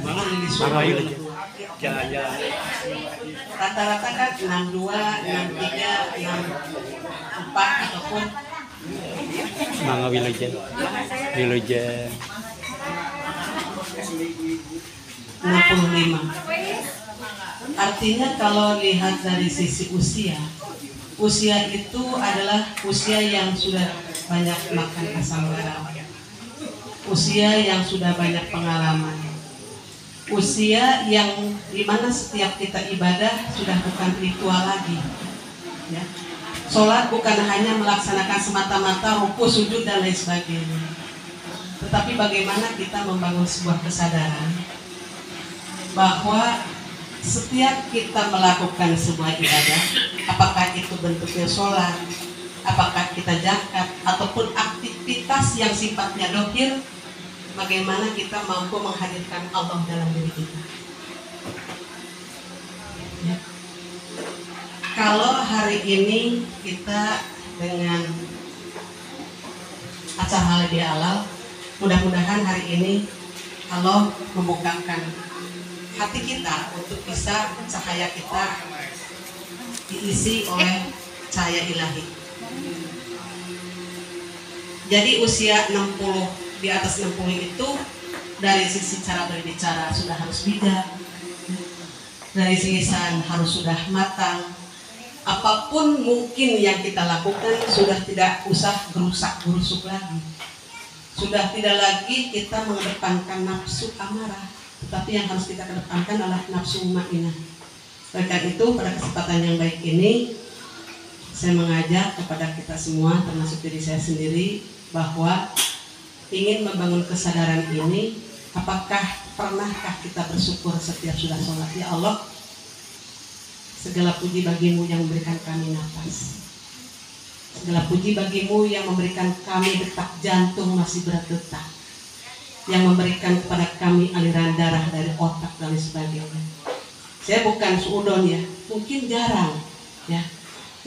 berarti di Solo rata-rata kan 62, 63, 64 ataupun mga Wilujeng 65. Artinya kalau lihat dari sisi usia itu adalah usia yang sudah banyak makan asam garam, usia yang sudah banyak pengalaman, usia yang dimana setiap kita ibadah sudah bukan ritual lagi, ya. Sholat bukan hanya melaksanakan semata-mata ruku, sujud dan lain sebagainya, tetapi bagaimana kita membangun sebuah kesadaran bahwa setiap kita melakukan sebuah ibadah, apakah itu bentuknya sholat, apakah kita zakat, ataupun aktivitas yang sifatnya dohir, bagaimana kita mampu menghadirkan Allah dalam diri kita. Ya. Kalau hari ini kita dengan acara halal bihalal, mudah-mudahan hari ini Allah membukakan hati kita untuk bisa cahaya kita diisi oleh cahaya ilahi. Jadi usia 60, di atas 60 itu dari sisi cara berbicara sudah harus bijak, dari sisi lisan harus sudah matang. Apapun mungkin yang kita lakukan sudah tidak usah gerusak-gerusuk lagi, sudah tidak lagi kita mengedepankan nafsu amarah, tetapi yang harus kita kedepankan adalah nafsu mutmainnah. Oleh karena itu, pada kesempatan yang baik ini, saya mengajak kepada kita semua, termasuk diri saya sendiri, bahwa ingin membangun kesadaran ini. Apakah pernahkah kita bersyukur setiap sudah sholat? Ya Allah, segala puji bagimu yang memberikan kami nafas, segala puji bagimu yang memberikan kami detak jantung masih berdetak, yang memberikan kepada kami aliran darah dari otak dan sebagainya. Saya bukan suudon ya, mungkin jarang ya,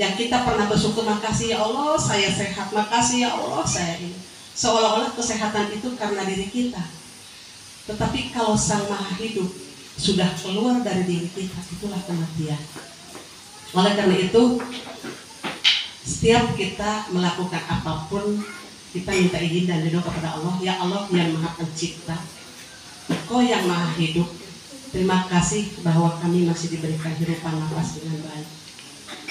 yang kita pernah bersyukur, makasih ya Allah saya sehat, makasih ya Allah saya ini. Seolah-olah kesehatan itu karena diri kita, tetapi kalau Sang Maha Hidup sudah keluar dari diri kita, itulah kematian. Oleh karena itu, setiap kita melakukan apapun, kita minta izin dan ridho kepada Allah. Ya Allah yang Maha Pencipta, Engkau yang Maha Hidup, terima kasih bahwa kami masih diberikan hirupan nafas dengan baik.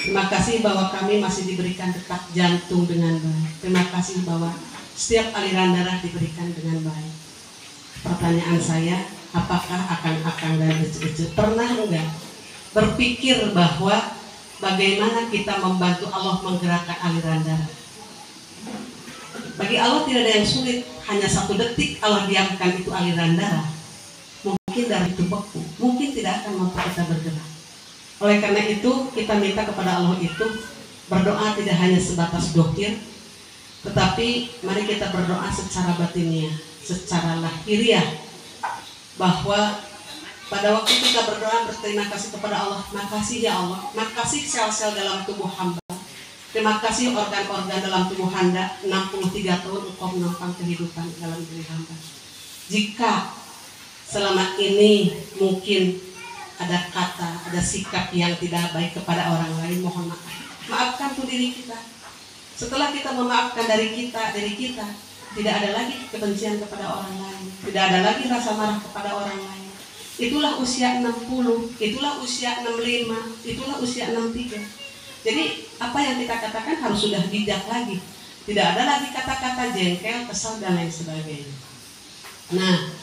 Terima kasih bahwa kami masih diberikan detak jantung dengan baik. Terima kasih bahwa setiap aliran darah diberikan dengan baik. Pertanyaan saya, apakah akang-akang dan ece-ece pernah enggak berpikir bahwa bagaimana kita membantu Allah menggerakkan aliran darah? Bagi Allah tidak ada yang sulit, hanya 1 detik Allah diamkan itu aliran darah, mungkin darah itu beku, mungkin tidak akan mampu kita bergerak. Oleh karena itu, kita minta kepada Allah itu berdoa tidak hanya sebatas dohir, tetapi mari kita berdoa secara batiniah, secara lahiriah, bahwa pada waktu kita berdoa berterima kasih kepada Allah, makasih ya Allah, makasih sel-sel dalam tubuh hamba, terima kasih organ-organ dalam tubuh hamba, 63 tahun engkau menumpang kehidupan dalam diri hamba. Jika selama ini mungkin ada kata, ada sikap yang tidak baik kepada orang lain, mohon maaf, maafkan tuh diri kita. Setelah kita memaafkan dari kita, tidak ada lagi kebencian kepada orang lain, tidak ada lagi rasa marah kepada orang lain. Itulah usia 60, itulah usia 65, itulah usia 63. Jadi apa yang kita katakan harus sudah bijak lagi. Tidak ada lagi kata-kata jengkel, kesal dan lain sebagainya. Nah,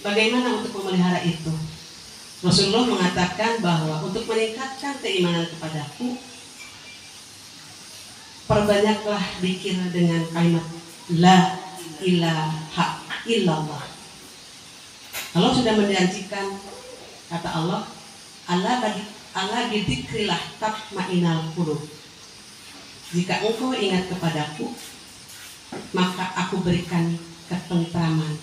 bagaimana untuk memelihara itu? Rasulullah mengatakan bahwa untuk meningkatkan keimanan kepadaku, perbanyaklah zikir dengan kalimat la ilaha illallah. Allah sudah menjanjikan, kata Allah, ala bidzikrillah tatma'innul qulub. Jika engkau ingat kepadaku, maka aku berikan ketentraman.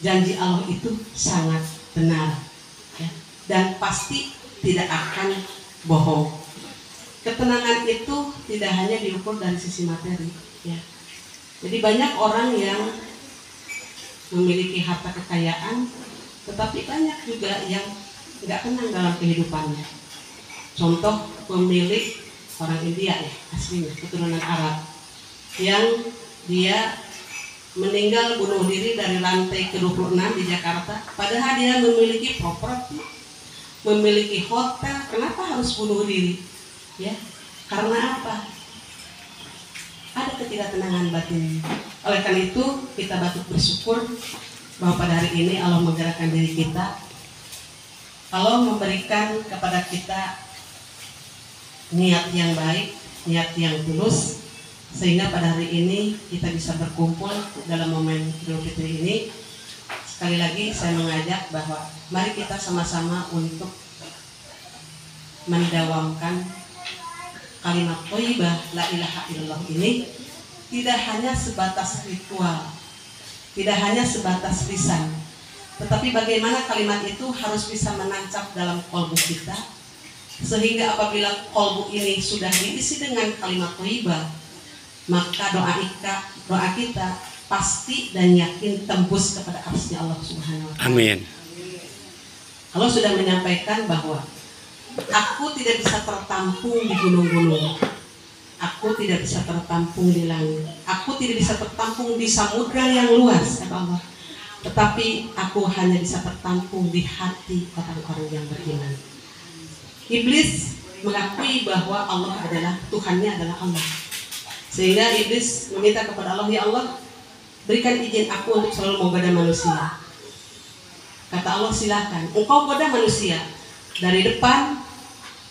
Janji Allah itu sangat benar, ya, dan pasti tidak akan bohong. Ketenangan itu tidak hanya diukur dari sisi materi, ya. Jadi banyak orang yang memiliki harta kekayaan, tetapi banyak juga yang nggak tenang dalam kehidupannya. Contoh pemilik orang India ya, aslinya keturunan Arab, yang dia meninggal bunuh diri dari lantai ke-26 di Jakarta, padahal dia memiliki properti, memiliki hotel. Kenapa harus bunuh diri? Ya, karena apa? Ada ketidaktenangan batin. Oleh karena itu kita patut bersyukur bahwa pada hari ini Allah menggerakkan diri kita, Allah memberikan kepada kita niat yang baik, niat yang tulus, sehingga pada hari ini kita bisa berkumpul dalam momen Idul Fitri ini. Sekali lagi saya mengajak bahwa mari kita sama-sama untuk mendawamkan kalimat thayyibah la ilaha illallah ini, tidak hanya sebatas ritual, tidak hanya sebatas lisan, tetapi bagaimana kalimat itu harus bisa menancap dalam kolbu kita, sehingga apabila kolbu ini sudah diisi dengan kalimat thayyibah, maka doa kita pasti dan yakin tembus kepada arsy Allah Subhanahu wa Ta'ala. Amin. Allah sudah menyampaikan bahwa aku tidak bisa tertampung di gunung-gunung, aku tidak bisa tertampung di langit, aku tidak bisa tertampung di samudra yang luas, kata Allah, tetapi aku hanya bisa tertampung di hati orang-orang yang beriman. Iblis mengakui bahwa Allah adalah Tuhannya adalah Allah, sehingga iblis meminta kepada Allah, ya Allah, berikan izin aku untuk selalu menggoda manusia. Kata Allah, silakan, engkau goda manusia dari depan,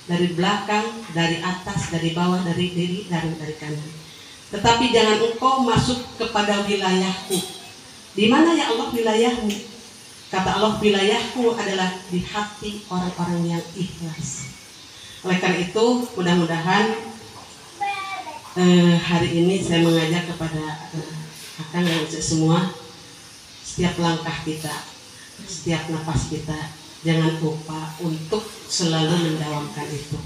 dari belakang, dari atas, dari bawah, dari kiri, dari kanan. Tetapi jangan engkau masuk kepada wilayahku. Di mana ya Allah wilayahmu? Kata Allah, wilayahku adalah di hati orang-orang yang ikhlas. Oleh karena itu, mudah-mudahan hari ini saya mengajak kepada Akang dan semua, setiap langkah kita, setiap nafas kita, jangan lupa untuk selalu mendawamkan itu.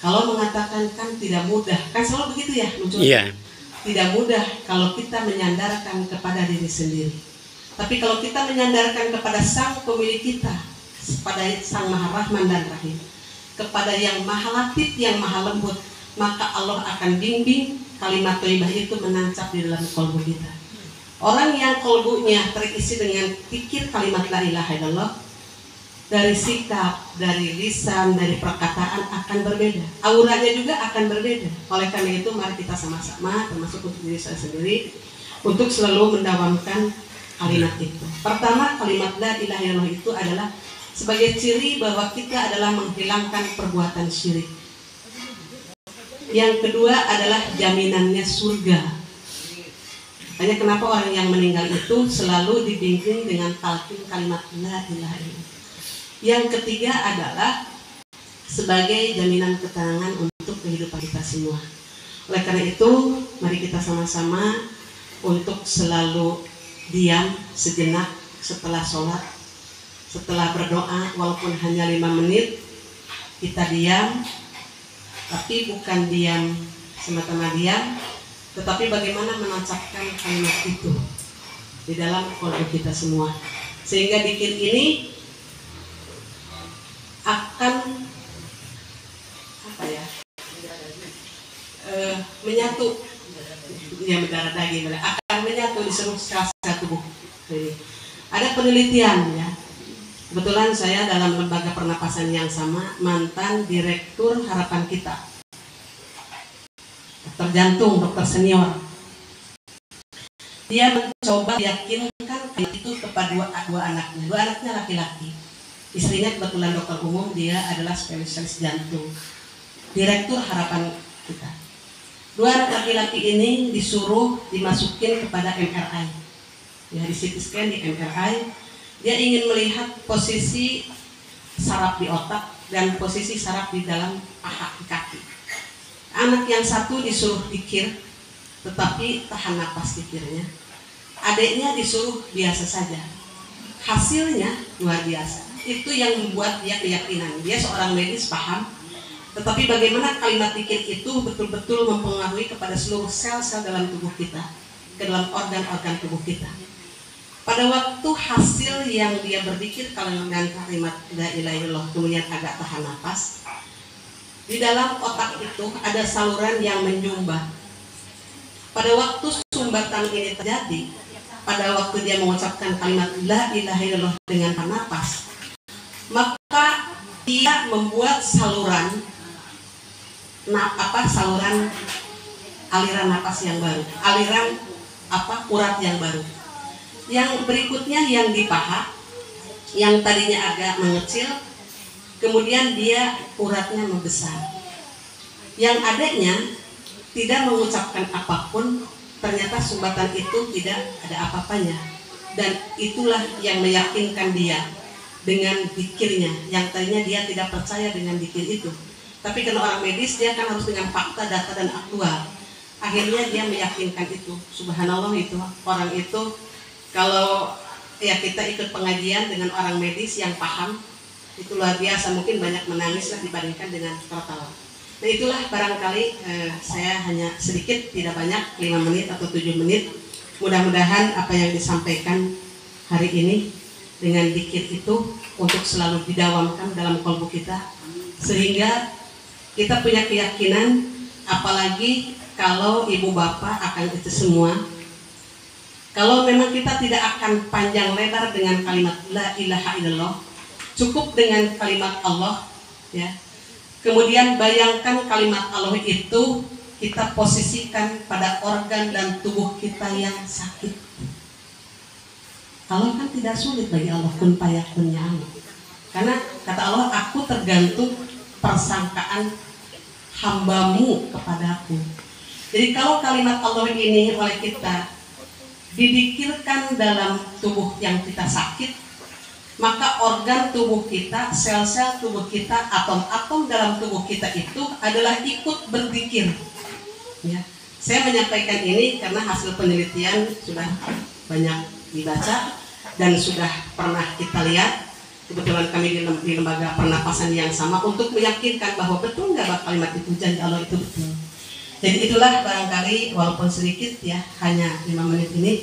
Kalau mengatakan kan tidak mudah, kan selalu begitu ya muncul. Iya. Tidak mudah kalau kita menyandarkan kepada diri sendiri. Tapi kalau kita menyandarkan kepada Sang Pemilik kita, kepada Sang Maha Rahman dan Rahim, kepada Yang Maha Latif, Yang Maha Lembut, maka Allah akan bimbing kalimat thayyibah itu menancap di dalam kolbu kita. Orang yang kolbunya terisi dengan pikir kalimat la ilaha illallah, dari sikap, dari lisan, dari perkataan akan berbeda. Auranya juga akan berbeda. Oleh karena itu mari kita sama-sama, termasuk untuk diri saya sendiri, untuk selalu mendawamkan kalimat itu. Pertama, kalimat la ilaha illallah itu adalah sebagai ciri bahwa kita adalah menghilangkan perbuatan syirik. Yang kedua adalah jaminannya surga. Makanya kenapa orang yang meninggal itu selalu dibimbing dengan talqin kalimat la ilaha illallah. Yang ketiga adalah sebagai jaminan ketenangan untuk kehidupan kita semua. Oleh karena itu, mari kita sama-sama untuk selalu diam sejenak setelah sholat, setelah berdoa, walaupun hanya 5 menit, kita diam, tapi bukan diam semata-mata diam, tetapi bagaimana menancapkan kalimat itu di dalam kolbu kita semua, sehingga zikir ini akan menyatu, ya mendarah daging, akan menyatu di seluruh sel-sel tubuh. Ada penelitian ya, kebetulan saya dalam lembaga pernapasan yang sama, mantan direktur Harapan Kita, dokter jantung, dokter senior. Dia mencoba meyakinkan itu kepada dua anaknya laki-laki. Istrinya kebetulan dokter umum, dia adalah spesialis jantung, direktur Harapan Kita. 2 anak laki-laki ini disuruh dimasukin kepada MRI, ya, di CT scan, di MRI. Dia ingin melihat posisi saraf di otak dan posisi saraf di dalam paha di kaki. Anak yang satu disuruh dikir, tetapi tahan napas dikirnya. Adiknya disuruh biasa saja. Hasilnya luar biasa. Itu yang membuat dia keyakinan. Dia seorang medis, paham. Tetapi bagaimana kalimat dikir itu betul-betul mempengaruhi kepada seluruh sel-sel dalam tubuh kita, ke dalam organ-organ tubuh kita. pada waktu hasil yang dia berzikir dengan kalimat la ilaha illallah kemudian agak tahan nafas, di dalam otak itu ada saluran yang menyumbat. Pada waktu sumbatan ini terjadi, pada waktu dia mengucapkan kalimat la ilaha illallah dengan tahan nafas, maka dia membuat saluran saluran aliran napas yang baru, aliran urat yang baru. Yang berikutnya yang di paha, yang tadinya agak mengecil, kemudian dia uratnya membesar. Yang adanya tidak mengucapkan apapun, ternyata sumbatan itu tidak ada apa-apanya. Dan itulah yang meyakinkan dia dengan zikirnya, yang tadinya dia tidak percaya dengan zikir itu. Tapi karena orang medis, dia kan harus dengan fakta, data, dan aktual. Akhirnya dia meyakinkan itu. Subhanallah, itu orang itu, kalau ya kita ikut pengajian dengan orang medis yang paham, itu luar biasa. Mungkin banyak menangis lah dibandingkan dengan tertawa. Nah itulah barangkali saya hanya sedikit, tidak banyak, 5 menit atau 7 menit. Mudah-mudahan apa yang disampaikan hari ini dengan zikir itu untuk selalu didawamkan dalam kalbu kita, sehingga kita punya keyakinan, apalagi kalau ibu bapak akan itu semua. Kalau memang kita tidak akan panjang lebar dengan kalimat la ilaha illallah, cukup dengan kalimat Allah, ya. Kemudian bayangkan kalimat Allah itu kita posisikan pada organ dan tubuh kita yang sakit. Allah kan tidak sulit bagi Allah, kun fayakunnya Allah. Karena kata Allah, aku tergantung persangkaan hambamu kepadaku. Jadi kalau kalimat Allah ini oleh kita didikirkan dalam tubuh yang kita sakit, maka organ tubuh kita, sel-sel tubuh kita, atom-atom dalam tubuh kita itu adalah ikut berzikir. Ya. Saya menyampaikan ini karena hasil penelitian sudah banyak dibaca dan sudah pernah kita lihat. Kebetulan kami di lembaga pernapasan yang sama untuk meyakinkan bahwa betul nggak kalimat itu janji Allah itu betul. Jadi itulah barangkali walaupun sedikit ya, hanya 5 menit ini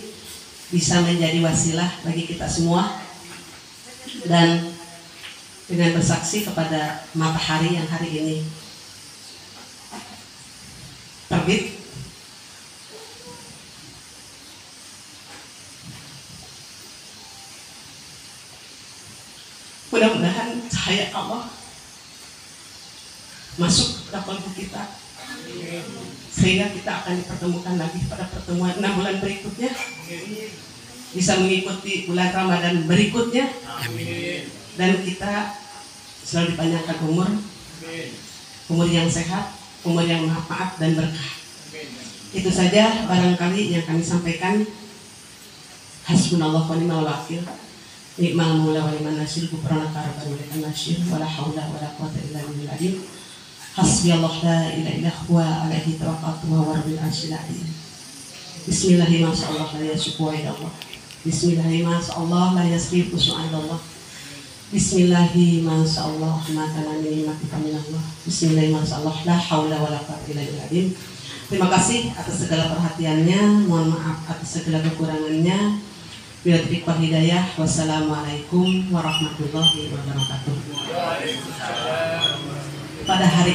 bisa menjadi wasilah bagi kita semua. Dan dengan bersaksi kepada matahari yang hari ini terbit, mudah-mudahan cahaya Allah masuk ke kalbu kita, sehingga kita akan dipertemukan lagi pada pertemuan 6 bulan berikutnya, bisa mengikuti bulan Ramadan berikutnya. Amin. Dan kita selalu dipanjangkan umur yang sehat, umur yang manfaat dan berkah. Itu saja barangkali yang kami sampaikan. Hasbunallah wa ni'mal wakil, ni'mal maula wa ni'man nasir, ghufranaka rabbana wa lakal masyir, wala haula wala quwwata illa billahil. Hasbiyallah la ilaha illa huwa alaihi tawakkaltu wa huwa rabbul arsyil azim. Bismillahirrahmanirrahim. La yashku illa Allah. Bismillahirrahmanirrahim. La yasrifu su'alallah. Bismillahirrahmanirrahim. Maka nami nikmati minallah. Bismillahirrahmanirrahim. La haula wala quwwata illa billah. Terima kasih atas segala perhatiannya. Mohon maaf atas segala kekurangannya. Bila taufiq wal hidayah. Wassalamualaikum warahmatullahi wabarakatuh. Pada hari